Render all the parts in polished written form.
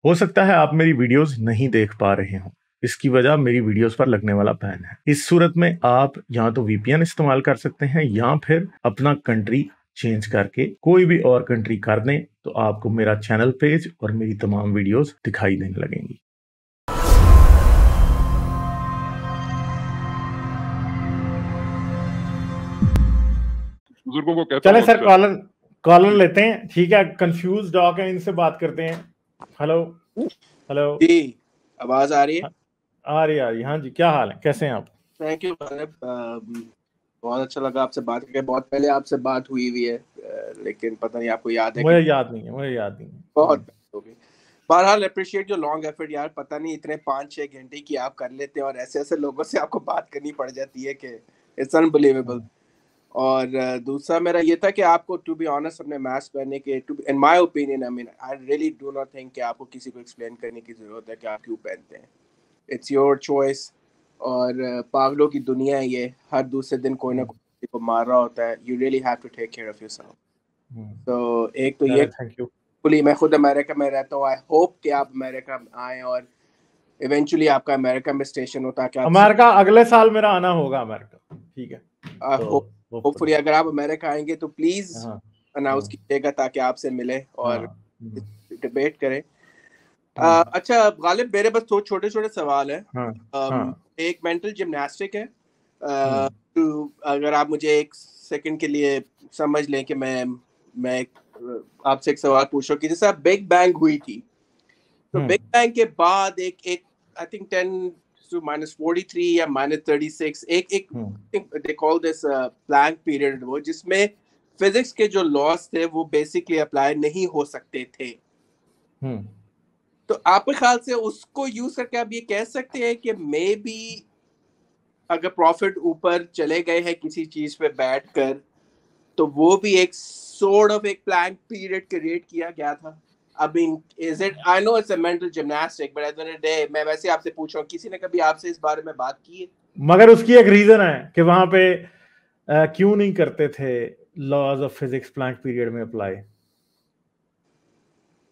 ہو سکتا ہے آپ میری ویڈیوز نہیں دیکھ پا رہے ہوں، اس کی وجہ میری ویڈیوز پر لگنے والا بین ہے۔ اس صورت میں آپ یا تو وی پی این استعمال کر سکتے ہیں یا پھر اپنا کنٹری چینج کر کے کوئی بھی اور کنٹری کر دیں تو آپ کو میرا چینل پیج اور میری تمام ویڈیوز دکھائی دینے لگیں گی۔ بزرگوں کو کہتا چلیں ہوں سر کالر لیتے ہیں، ٹھیک ہے، کنفیوز ڈاک ہے، ان سے بات کرتے ہیں۔ ہلو ہلو جی آواز آ رہی ہے؟ آ رہی، ہاں جی، کیا حال ہے، کیسے ہیں آپ؟ تھینک یو بہت اچھا لگا آپ سے بات کر کے، بہت پہلے آپ سے بات ہوئی ہے، لیکن پتہ نہیں آپ کو یاد ہے؟ مجھے یاد نہیں ہے بہت ہو گئی۔ بہرحال اپریشیٹ یور لانگ ایفرٹ یار، پتہ نہیں اتنے 5-6 گھنٹے کی آپ کر لیتے ہیں اور ایسے ایسے لوگوں سے آپ کو بات کرنی پڑ جاتی ہے کہ اٹس انبلیویبل۔ اور دوسرا میرا یہ تھا کہ آپ کو ٹو بی آنیسٹ اپنے ماسک پہننے کے in my opinion I really do not think کہ آپ کو کسی کو ایکسپلین کرنے کی ضرورت ہے کہ آپ کیوں پہنتے ہیں، اٹس یور چوائس۔ اور پاگلوں کی دنیا ہے یہ، ہر دوسرے دن کوئی نہ کوئی کو مار رہا ہوتا ہے، you really have to take care of yourself. تو ایک تو یہ میں خود امریکہ میں رہتا ہوں، آئی ہوپ کہ آپ امریکہ آئیں اور ایونچولی آپ کا امریکہ میں اسٹیشن ہوتا ہے۔ امریکہ اگلے سال میرا آنا ہوگا امریکہ، ٹھیک ہے، ہوپفلی اگر آپ امریکہ آئیں گے تو پلیز اناؤنس کیجیے گا تاکہ آپ سے ملے اور ڈبیٹ کریں۔ اچھا غالب، میرے بس دو چھوٹے چھوٹے سوال ہیں۔ ایک مینٹل جمناسٹک ہے، اگر آپ مجھے ایک سیکنڈ کے لیے سمجھ لیں کہ میں آپ سے ایک سوال پوچھ رہا ہوں کہ جیسے بگ بینگ ہوئی تھی تو بگ بینگ کے بعد ایک آئی تھنک 10⁻43 یا -36 ایک they call this blank period، وہ جس میں فزکس کے جو لاس تھے وہ بیسکلی اپلائی نہیں ہو سکتے تھے۔ تو آپ کے خیال سے اس کو یوز کر کے آپ یہ کہہ سکتے ہیں کہ مے بی اگر پروفٹ اوپر چلے گئے ہیں کسی چیز پہ بیٹھ کر تو وہ بھی ایک سورٹ آف ایک بلینک پیریڈ کریٹ کیا گیا تھا؟ I mean, is it, I know it's a mental gymnastic, but at the end of the day میں ویسے آپ سے پوچھ رہا ہوں، کسی نے کبھی آپ سے اس بارے میں بات کی ہے؟ مگر اس کی ایک ریزن ہے کہ وہاں پہ کیوں نہیں کرتے تھے laws of physics blank period میں اپلائی؟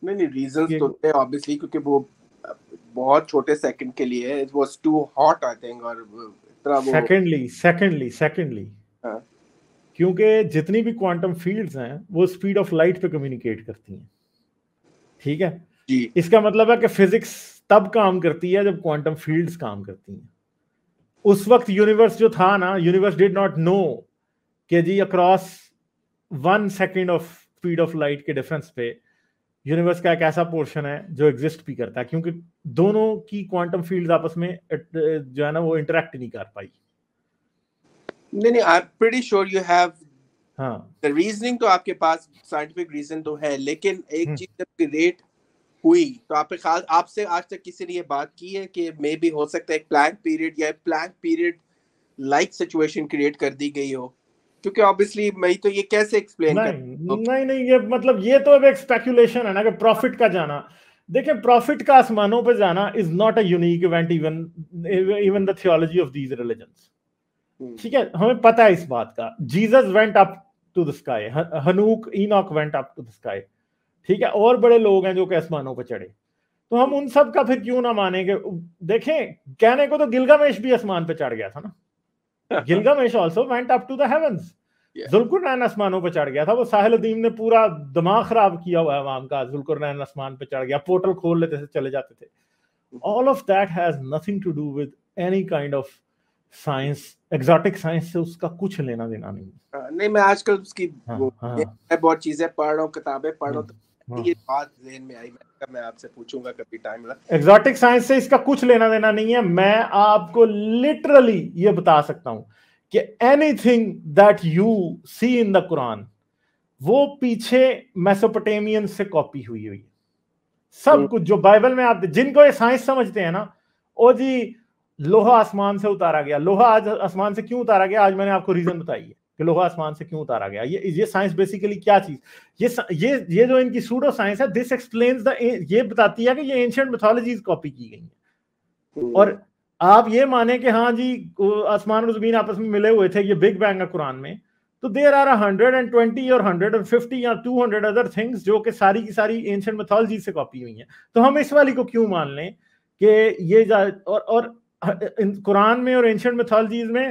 نہیں ریزنز تو تھے obviously، کیونکہ وہ بہت چھوٹے سیکنڈ کے لیے it was too hot I think، اور اتنا وہ سیکنڈلی کیونکہ جتنی بھی کوانٹم فیلڈز ہیں وہ اسپیڈ آف لائٹ پہ کمیونیکیٹ کرتی ہیں، ٹھیک ہے جی۔ اس کا مطلب ہے کہ فزکس تب کام کرتی ہے جب کوانٹم فیلڈز کام کرتی ہیں۔ اس وقت یونیورس جو تھا نا، یونیورس ڈیڈ ناٹ نو کہ جی across 1 second of speed of light کے ڈفرنس پہ یونیورس کا ایک ایسا پورشن ہے جو ایگزسٹ بھی کرتا ہے، کیونکہ دونوں کی کوانٹم فیلڈز آپس میں جو ہے نا وہ انٹریکٹ نہیں کر پائی۔ نہیں I'm pretty sure you have ہاں the reasoning، تو آپ کے پاس scientific reason تو ہے، لیکن ایک چیز جب کریٹ ہوئی تو آپ کے خیال آپ سے آج تک کسی نے یہ بات کی ہے کہ مے بی ہو سکتا ہے ایک بلینک پیریڈ یا blank period like situation create کر دی گئی ہو؟ کیونکہ obviously میں تو یہ کیسے ایکسپلین نہیں یہ مطلب یہ تو اب ایک اسپیکولیشن ہے نا کہ پروفٹ کا جانا، دیکھیں پروفٹ کا آسمانوں پہ جانا is not a unique event even the theology of these religions, ٹھیک ہے، ہمیں پتہ ہے اس بات کا۔ Jesus went up to the sky, ہنوک Enoch went up to the sky, ٹھیک ہے، اور بڑے لوگ ہیں جو کہ آسمانوں پہ چڑھے، تو ہم ان سب کا پھر کیوں نہ مانیں کہ دیکھیں کہنے کو تو گلگامش بھی آسمان پہ چڑھ گیا تھا نا، Gilgamesh also went up to the heavens, ذوالقرنین آسمانوں پہ چڑھ گیا تھا، وہ ساحل الدین نے پورا دماغ خراب کیا ہوا ہے عوام کا، ذوالقرنین آسمان پہ چڑھ گیا، پورٹل کھول لیتے تھے چلے جاتے تھے۔ all of that has nothing to do with any kind of science، exotic science سے اس کا کچھ لینا دینا نہیں۔ میں آج کل اس کی بہت چیزیں پڑھ رہا ہوں، کتابیں پڑھ رہا ہوں، یہ بات ذہن میں آئی، میں آپ سے پوچھوں گا کبھی ٹائم ملا۔ ایگزاٹک سائنس سے اس کا کچھ لینا دینا نہیں ہے، میں آپ کو لٹرلی یہ بتا سکتا ہوں کہ اینی تھنگ دیٹ یو سی ان دا قرآن وہ پیچھے میسوپوٹیمین سے کاپی ہوئی ہے، سب کچھ جو بائبل میں آپ جن کو یہ سائنس سمجھتے ہیں نا، او جی لوہا آسمان سے اتارا گیا، لوہا آج آسمان سے کیوں اتارا گیا، آج میں نے آپ کو ریزن بتائی ہے کہ لوہا آسمان سے کیوں اتارا گیا۔ یہ سائنس بیسیکلی کیا چیز، یہ جو ان کی سوڈو سائنس ہے، دس ایکسپلینز دا، یہ بتاتی ہے کہ یہ اینشنٹ میتھولوجیز کاپی کی گئی ہیں، اور آپ یہ مانیں کہ ہاں جی آسمان اور زمین آپس میں ملے ہوئے تھے، یہ بگ بینگ ہے قرآن میں، تو دیر آر 120 اور 150 یا 200 ادر تھنگس جو کہ ساری کی ساری اینشنٹ میتھولوجی سے کاپی ہوئی ہیں. تو ہم اس والی کو کیوں مان لیں کہ یہ اور قرآن میں اور اینشنٹ میتھولوجیز میں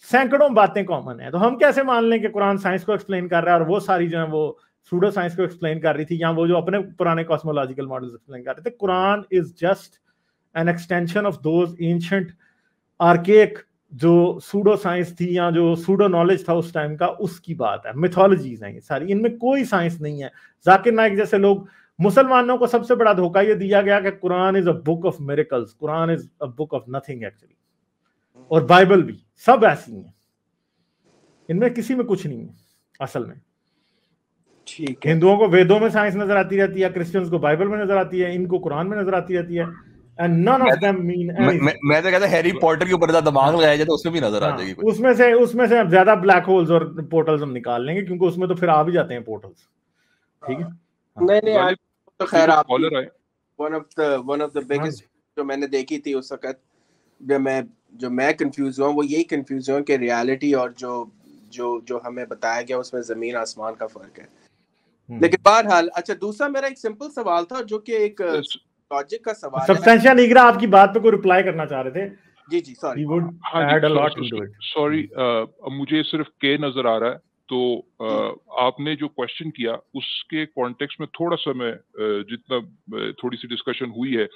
سینکڑوں باتیں کامن ہیں. تو ہم کیسے مان لیں کہ قرآن سائنس کو ایکسپلین کر رہا ہے اور وہ ساری جو ہیں وہ سوڈو سائنس کو ایکسپلین کر رہی تھی, یا وہ جو اپنے پرانے کاسمولوجیکل ماڈلز ایکسپلین کر رہے تھے. قرآن is just an extension of those ancient archaic جو سوڈو سائنس تھی یا جو سوڈو نالج تھا اس ٹائم کا, اس کی بات ہے. میتھولوجیز ہیں یہ ساری, ان میں کوئی سائنس نہیں ہے. ذاکر نائک جیسے لوگ, مسلمانوں کو سب سے بڑا دھوکہ یہ دیا گیا کہ قرآن is a book of miracles, قرآن is a book of nothing actually, اور بائبل بھی سب ایسی ہیں, ان میں کسی میں کچھ نہیں ہے اصل میں. ٹھیک ہے, ہندوؤں کو ویدوں میں سائنس نظر آتی رہتی ہے, کرسچنز کو بائبل میں نظر آتی ہے, ان کو قرآن میں نظر آتی رہتی ہے. And none of them mean anything. میں تو کہتا ہیری پوٹر کے اوپر دماغ لگایا جائے تو اس میں بھی نظر آ جائے گی. اس میں سے زیادہ بلیک ہولز اور پورٹلز ہم نکال لیں گے, کیونکہ اس میں تو پھر آ بھی جاتے ہیں پورٹلز. ٹھیک ہے, نہیں تو خیر آپ ون آف دا بگیسٹ جو میں نے دیکھی تھی اس وقت, جو میں کنفیوز ہوا وہ یہی کنفیوز ہوا کہ ریالٹی اور جو ہمیں بتایا گیا اس میں زمین آسمان کا فرق ہے. لیکن بہرحال اچھا, دوسرا میرا ایک سمپل سوال تھا جو کہ ایک لاجک کا سوال ہے. سبسٹینشیا نیگرا آپ کی بات پہ کوئی رپلائی کرنا چاہ رہے تھے. جی سوری, سوری مجھے صرف کے نظر آ رہا ہے. تو آپ نے جو کوشچن کیا اس کے کانٹیکسٹ میں تھوڑا سا میں جتنا تھوڑی سی ڈسکشن ہوئی ہے,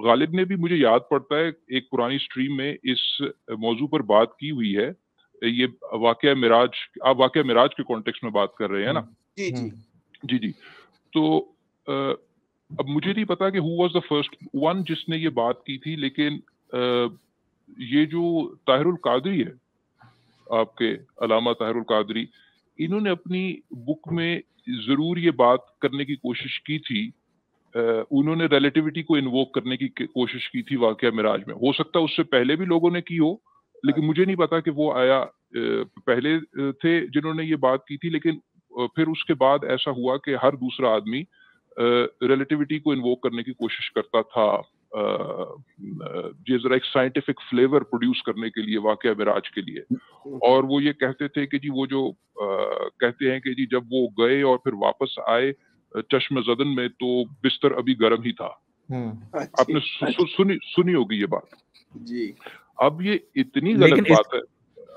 غالب نے بھی مجھے یاد پڑتا ہے ایک پرانی اسٹریم میں اس موضوع پر بات کی ہوئی ہے. یہ واقعہ معراج, آپ واقعہ معراج کے کانٹیکسٹ میں بات کر رہے ہیں نا؟ جی. تو اب مجھے نہیں پتا کہ who was the first one جس نے یہ بات کی تھی, لیکن یہ جو طاہر القادری ہے, آپ کے علامہ طاہر القادری, انہوں نے اپنی بک میں ضرور یہ بات کرنے کی کوشش کی تھی. انہوں نے ریلیٹیوٹی کو انووک کرنے کی کوشش کی تھی واقعہ معراج میں. ہو سکتا ہے اس سے پہلے بھی لوگوں نے کی ہو, لیکن مجھے نہیں پتا کہ وہ آیا پہلے تھے جنہوں نے یہ بات کی تھی. لیکن پھر اس کے بعد ایسا ہوا کہ ہر دوسرا آدمی ریلیٹیوٹی کو انووک کرنے کی کوشش کرتا تھا, یہ ذرا ایک سائنٹیفک فلیور پروڈیوس کرنے کے لیے واقعہ معراج کے لیے. اور وہ یہ کہتے تھے کہ جی وہ جو کہتے ہیں کہ جی جب وہ گئے اور پھر واپس آئے چشم زدن میں تو بستر ابھی گرم ہی تھا. آپ نے سنی ہوگی یہ بات جی. اب یہ اتنی غلط بات ہے.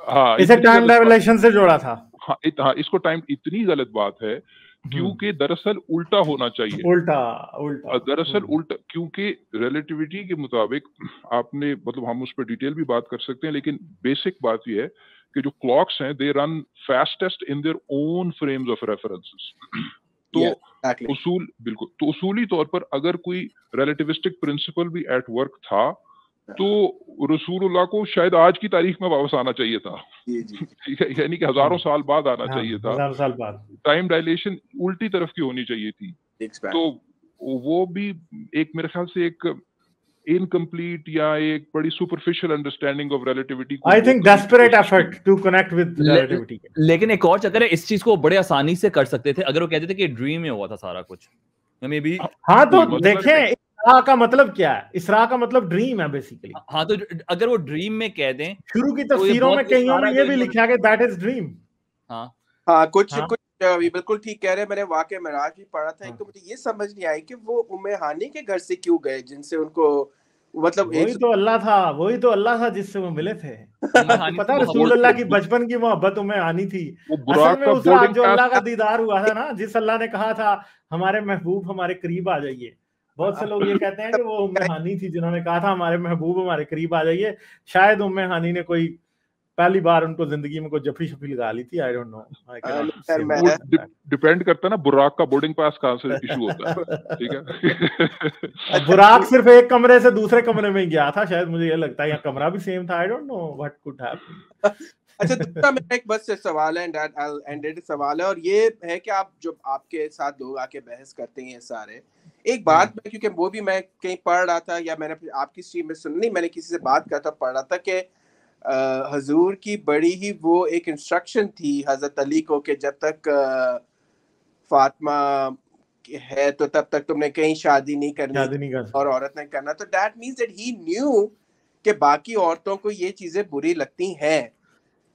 ہاں, اسے ٹائم ڈائلیشن سے جوڑا تھا. ہاں, اس کو ٹائم, اتنی غلط بات ہے کیونکہ دراصل الٹا ہونا چاہیے. دراصل الٹا, کیونکہ ریلیٹیوٹی کے مطابق آپ نے, مطلب ہم اس پہ ڈیٹیل بھی بات کر سکتے ہیں, لیکن بیسک بات یہ ہے کہ جو کلاکس ہیں they run fastest in their own frames of references. تو اصول بالکل, تو اصولی طور پر اگر کوئی ریلیٹیوسٹک پرنسپل بھی ایٹ ورک تھا تو رسول اللہ کو شاید آج کی تاریخ میں واپس آنا چاہیے تھا. ٹھیک ہے, یعنی کہ ہزاروں سال بعد آنا چاہیے تھا. ٹائم ڈائلیشن الٹی طرف کی ہونی چاہیے تھی. تو وہ بھی ایک میرے خیال سے ایک incomplete یا ایک بڑی superficial understanding of relativity. I think desperate effort to connect with relativity. لیکن ایک اور چکر ہے, اس چیز کو بڑے آسانی سے کر سکتے تھے اگر وہ کہتے تھے کہ ڈریم میں ہوا تھا سارا کچھ. ہاں تو دیکھیں اسراء کا مطلب کیا ہے, اسراء کا مطلب ڈریم ہے بیسیکلی. ہاں تو اگر وہ ڈریم میں کہہ دیں, شروع کی تفسیروں میں کئیوں میں یہ بھی لکھا کہ that is dream. ہاں کچھ بالکل ٹھیک کہہ رہے ہیں. میں نے واقعہ معراج بھی پڑھا تھا. ایک تو مجھے یہ سمجھ نہیں آئی کہ وہ ام ہانی کے گھر سے کیوں گئے جن سے ان کو, مطلب وہی تو اللہ تھا جس سے وہ ملے تھے. پتا رسول اللہ کی بچپن کی محبت ام ہانی تھی. اصل میں اس رات جو اللہ کا دیدار ہوا تھا نا, جس اللہ نے کہا تھا ہمارے محبوب ہمارے قریب آ جائیے. بہت سے لوگ یہ کہتے ہیں کہ وہ ام ہانی تھی جنہوں نے کہا تھا ہمارے محبوب ہمارے قریب آ جائیے. شاید ام ہانی نے کوئی پہلی بار ان کو زندگی میں کوئی جفی شفی لگا لی تھی. آئی ڈونٹ نو, ڈیپینڈ کرتا ہے نا براق کا بورڈنگ پاس کہاں سے ایشو ہوتا ہے. ٹھیک ہے, براق صرف ایک کمرے سے دوسرے کمرے میں گیا تھا شاید, مجھے یہ لگتا ہے, یا کمرہ بھی سیم تھا. I don't know what could happen. اچھا دوسرا میرا ایک بس سوال ہے, اور یہ ہے کہ آپ جو آپ کے ساتھ لوگ آ کے بحث کرتے ہیں سارے, ایک بات میں, کیونکہ وہ بھی میں کہیں پڑھ رہا تھا یا میں نے آپ کی اسٹریم میں سننی, میں نے کسی سے بات کیا تھا, پڑھ رہا تھا کہ حضور کی بڑی ہی وہ ایک انسٹرکشن تھی حضرت علی کو کہ جب تک فاطمہ ہے تو تب تک تم نے کہیں شادی نہیں کرنی اور عورت نہیں کرنا. تو that means that he new کہ باقی عورتوں کو یہ چیزیں بری لگتی ہیں.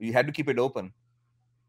you had to keep it open.